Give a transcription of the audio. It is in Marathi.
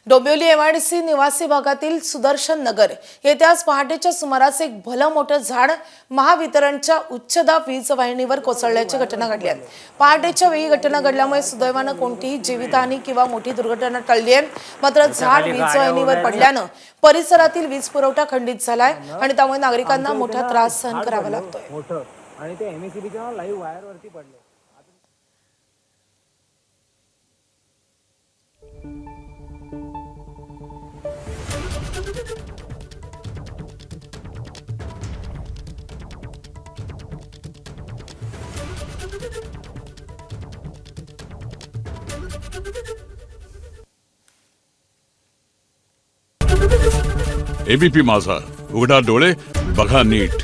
डोंबिवली एमआयडीसी निवासी भागातील सुदर्शन नगर येथे आज पहाटेच्या सुमारास एक भलं मोठं झाड महावितरणच्या उच्चदाब वीज वाहिनीवर कोसळल्याची घटना घडली आहे। पहाटेच्या वेळी घटना घडल्यामुळे सुदैवाने कोणतीही जीवितहानी किंवा मोठी दुर्घटना टळली आहे। मात्र झाड वीज वाहिनीवर पडल्याने परिसरातील वीज पुरवठा खंडित झालाय आणि त्यामुळे नागरिकांना मोठा त्रास सहन करावा लागतोय। आणि ते एमएससीबीच्या लाईव्ह वायर वरती पडले। एबीपी माझा, उघडा डोळे बघा नीट।